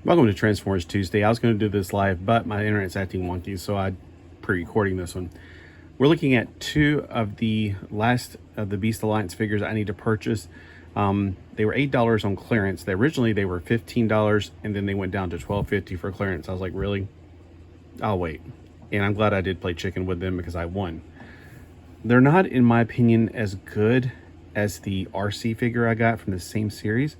Welcome to Transformers Tuesday. I was going to do this live, but my internet's acting wonky, so I'm pre-recording this one. We're looking at two of the last of the Beast Alliance figures I need to purchase. They were $8 on clearance. Originally they were $15, and then they went down to $12.50 for clearance. I was like, really? I'll wait. And I'm glad I did play chicken with them because I won. They're not, in my opinion, as good as the RC figure I got from the same series.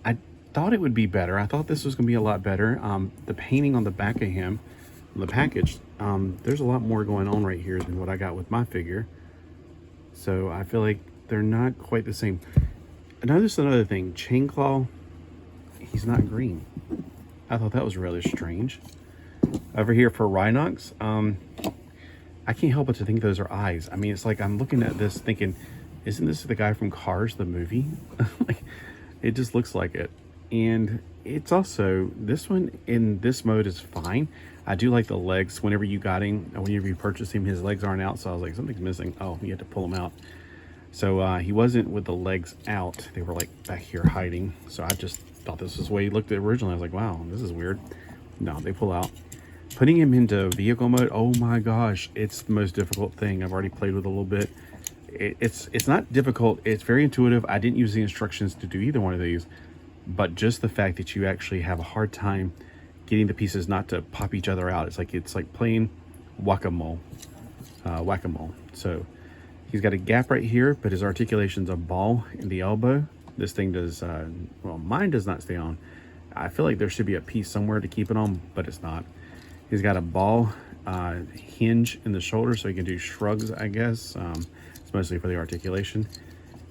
I thought it would be better. I thought this was going to be a lot better. The painting on the back of him, on the package, there's a lot more going on right here than what I got with my figure. So I feel like they're not quite the same. And notice another thing, Chainclaw, he's not green. I thought that was really strange. Over here for Rhinox, I can't help but to think those are eyes. I mean, it's like I'm looking at this thinking, isn't this the guy from Cars, the movie? Like, it just looks like it. And it's also, this one in this mode is fine. I do like the legs. Whenever you got him, whenever you purchased him, his legs aren't out. So I was like, something's missing. Oh, you had to pull them out. So he wasn't with the legs out. They were like back here hiding. So I just thought this was the way he looked originally. I was like, wow, this is weird. No, they pull out. Putting him into vehicle mode, oh my gosh, it's the most difficult thing. I've already played with it a little bit. It's not difficult. It's very intuitive. I didn't use the instructions to do either one of these. But just the fact that you actually have a hard time getting the pieces not to pop each other out. It's like playing whack-a-mole. So he's got a gap right here, but his articulation's a ball in the elbow. This thing does, well, mine does not stay on. I feel like there should be a piece somewhere to keep it on, but it's not. He's got a ball hinge in the shoulder, so he can do shrugs, I guess. It's mostly for the articulation.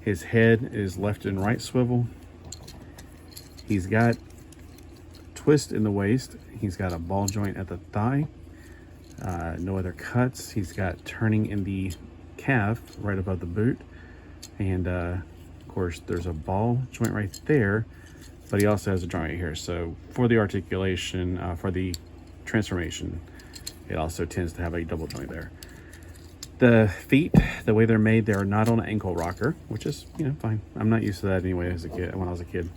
His head is left and right swivel. He's got twist in the waist. He's got a ball joint at the thigh. No other cuts. He's got turning in the calf right above the boot. And of course, there's a ball joint right there, but he also has a joint right here. So for the articulation, for the transformation, it also tends to have a double joint there. The feet, the way they're made, they're not on an ankle rocker, which is, you know, fine. I'm not used to that anyway as a kid, when I was a kid.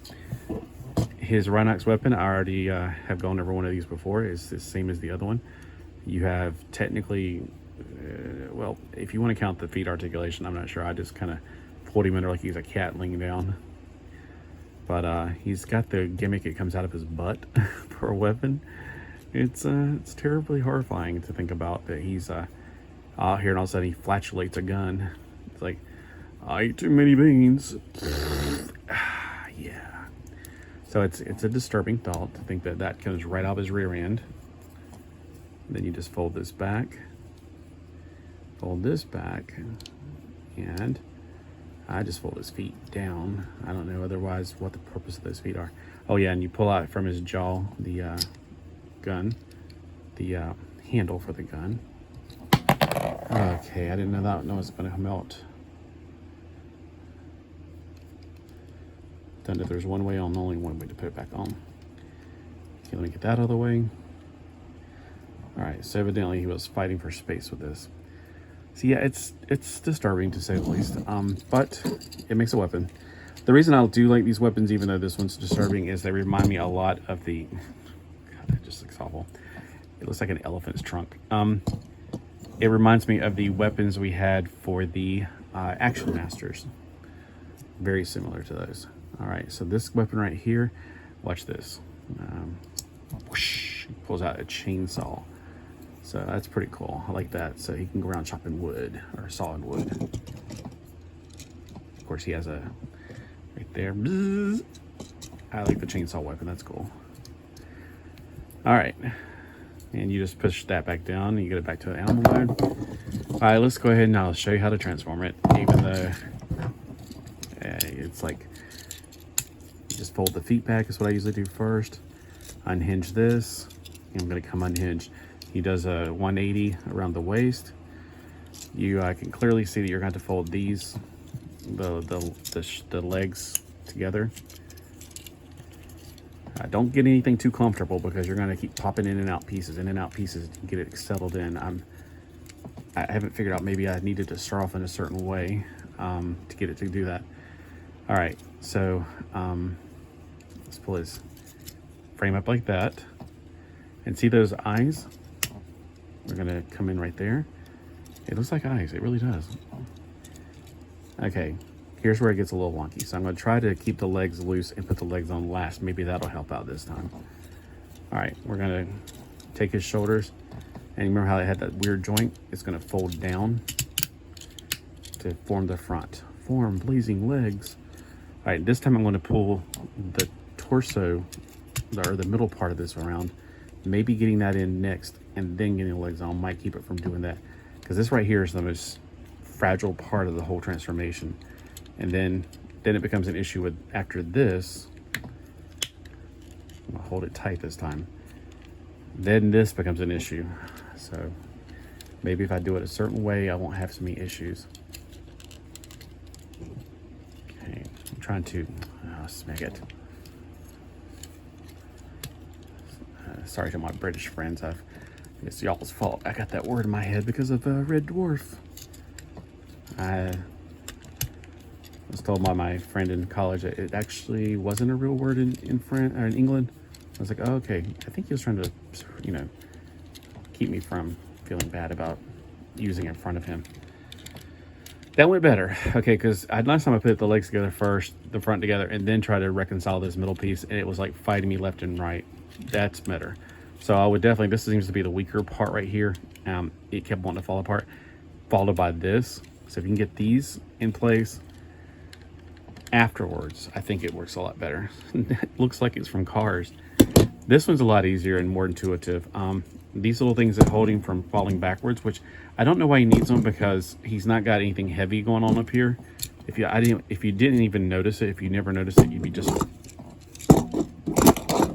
His Rhinox weapon, I already have gone over one of these before. It's the same as the other one. You have technically, well, if you want to count the feet articulation, I'm not sure. I just kind of pulled him under like he's a cat laying down. But he's got the gimmick, it comes out of his butt for a weapon. It's terribly horrifying to think about that he's out here and all of a sudden he flatulates a gun. It's like, I ate too many beans. Yeah. So it's a disturbing thought to think that that comes right out of his rear end. Then you just fold this back, and I just fold his feet down. I don't know otherwise what the purpose of those feet are. Oh yeah, and you pull out from his jaw the gun, the handle for the gun. Okay, I didn't know that was going to melt. Done if there's one way on, only one way to put it back on. Okay, let me get that out of the way. All right, so evidently he was fighting for space with this. So yeah, it's disturbing to say the least, but it makes a weapon. The reason I do like these weapons, even though this one's disturbing, is they remind me a lot of the, God, that just looks awful. It looks like an elephant's trunk. It reminds me of the weapons we had for the Action Masters. Very similar to those. All right, so this weapon right here, watch this. Whoosh, it pulls out a chainsaw. So that's pretty cool. I like that. So he can go around chopping wood or sawing wood. Of course, he has a right there. Bzzz. I like the chainsaw weapon. That's cool. All right, and you just push that back down and you get it back to animal mode. All right, let's go ahead and I'll show you how to transform it. Even though it's like, you just fold the feet back is what I usually do first. Unhinge this. I'm going to come unhinged. He does a 180 around the waist. You can clearly see that you're going to have to fold these, the legs together. Don't get anything too comfortable because you're going to keep popping in and out pieces to get it settled in. I haven't figured out, maybe I needed to start off in a certain way to get it to do that. All right, so let's pull his frame up like that. And see those eyes? We're gonna come in right there. It looks like eyes, it really does. Okay, here's where it gets a little wonky. So I'm gonna try to keep the legs loose and put the legs on last. Maybe that'll help out this time. All right, we're gonna take his shoulders, and remember how it had that weird joint? It's gonna fold down to form the front. Form blazing legs. All right, this time I'm gonna pull the torso, or the middle part of this around, maybe getting that in next, and then getting the legs on. Might keep it from doing that, because this right here is the most fragile part of the whole transformation. And then it becomes an issue with, after this, I'm gonna hold it tight this time, then this becomes an issue. So maybe if I do it a certain way, I won't have so many issues. Okay, I'm trying to smack it. Sorry to my British friends, it's y'all's fault. I got that word in my head because of Red Dwarf. I was told by my friend in college that it actually wasn't a real word in England. I was like, oh, okay. I think he was trying to, keep me from feeling bad about using it in front of him. That went better. Okay, because last time I put the legs together first, the front together, and then try to reconcile this middle piece, and it was like fighting me left and right. That's better. So I would definitely, this seems to be the weaker part right here. It kept wanting to fall apart, followed by this. So if you can get these in place afterwards, I think it works a lot better. It looks like it's from Cars. This one's a lot easier and more intuitive. These little things that hold him from falling backwards, which I don't know why he needs them, because he's not got anything heavy going on up here. If you didn't even notice it, if you never noticed it, you'd be just,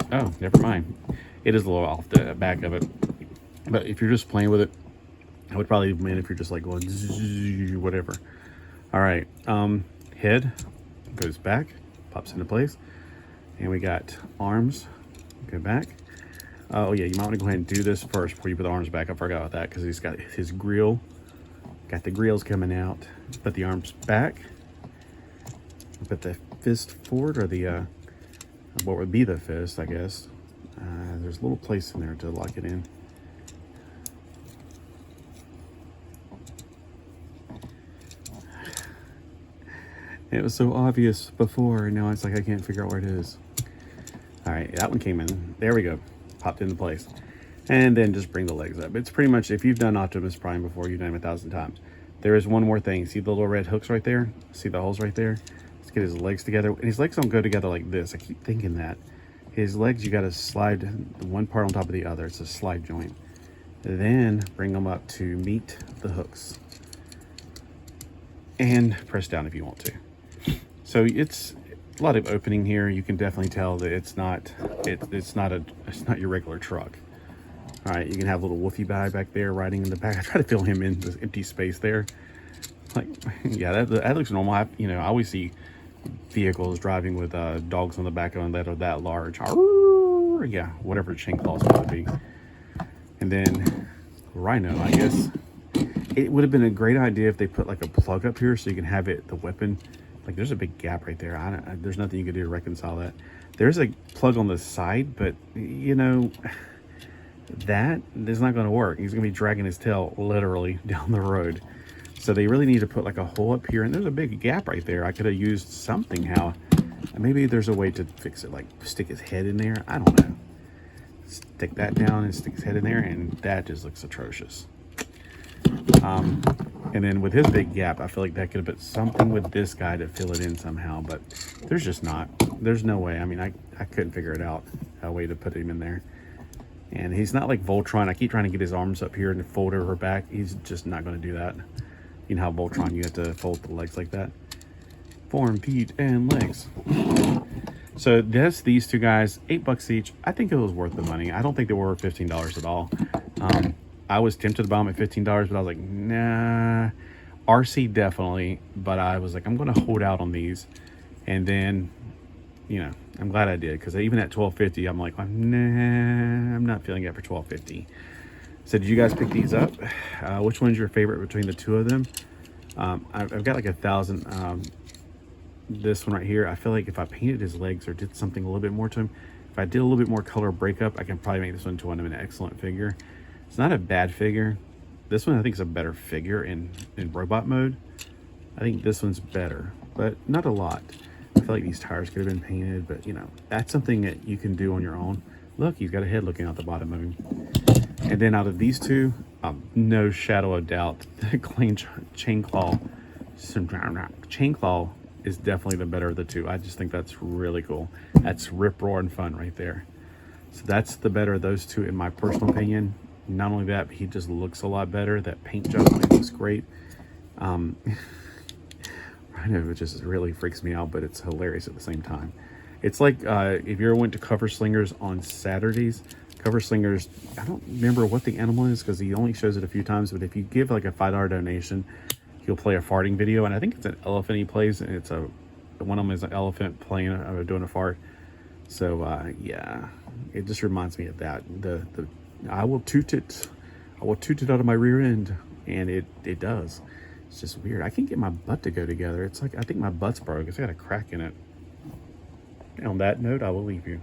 oh, never mind. It is a little off the back of it, but if you're just playing with it, I would probably leave them in if you're just like going whatever. All right, head goes back, pops into place, and we got arms go back. Oh yeah, you might want to go ahead and do this first before you put the arms back. I forgot about that because he's got his grill, got the grills coming out. Put the arms back, put the fist forward, or the what would be the fist, I guess. There's a little place in there to lock it in. It was so obvious before, and now it's like I can't figure out where it is. All right, that one came in. There we go. Popped into place. And then just bring the legs up. It's pretty much, if you've done Optimus Prime before, you've done it 1,000 times. There is one more thing. See the little red hooks right there? See the holes right there? Let's get his legs together. And his legs don't go together like this. I keep thinking that. His legs, you got to slide one part on top of the other. It's a slide joint. Then bring them up to meet the hooks. And press down if you want to. So it's a lot of opening here. You can definitely tell that it's not your regular truck. All right, you can have a little woofy guy back there riding in the back. I try to fill him in this empty space there. Like, yeah, that looks normal. I always see vehicles driving with dogs on the back of them that are that large. Yeah, whatever Chainclaw is supposed to be. And then Rhino, I guess. It would have been a great idea if they put like a plug up here so you can have the weapon. Like, there's a big gap right there. There's nothing you can do to reconcile that. There's a plug on the side, but that is not going to work. He's going to be dragging his tail literally down the road. So they really need to put like a hole up here, and there's a big gap right there. I could have used something. How maybe there's a way to fix it, like stick his head in there. I don't know. Stick that down and stick his head in there, and that just looks atrocious. And then with his big gap, I feel like that could have been something with this guy to fill it in somehow, but there's no way. I mean, I couldn't figure it out, a way to put him in there. And he's not like Voltron. I keep trying to get his arms up here and fold over back. He's just not going to do that. You know how Voltron, you have to fold the legs like that. Form, feet, and legs. So these two guys, $8 each. I think it was worth the money. I don't think they were $15 at all. I was tempted to buy them at $15, but I was like, nah. RC definitely, but I was like, I'm going to hold out on these. And then, I'm glad I did, because even at $12.50, I'm like, nah, I'm not feeling it for $12.50. So did you guys pick these up? Which one's your favorite between the two of them? I've got like 1,000. This one right here, I feel like if I painted his legs or did something a little bit more to him, If I did a little bit more color breakup, I can probably make this one into an excellent figure. It's not a bad figure. This one I think is a better figure in robot mode. I think this one's better, but not a lot. I feel like these tires could have been painted, but you know, that's something that you can do on your own. Look, he's got a head looking out the bottom of him. And then out of these two, no shadow of doubt, the Chainclaw is definitely the better of the two. I just think that's really cool. That's rip roaring fun right there. So that's the better of those two in my personal opinion. Not only that, but he just looks a lot better. That paint job looks great. Rhino just really freaks me out, but it's hilarious at the same time. It's like if you ever went to Cover Slingers on Saturdays, Cover Slingers, I don't remember what the animal is because he only shows it a few times, but if you give like a $5 donation, he'll play a farting video, and I think it's an elephant he plays, and it's one of them is an elephant playing doing a fart. So yeah, it just reminds me of that. I will toot it out of my rear end, and it does. It's just weird. I can't get my butt to go together. It's like I think my butt's broke. It's got a crack in it. And on that note, I will leave you.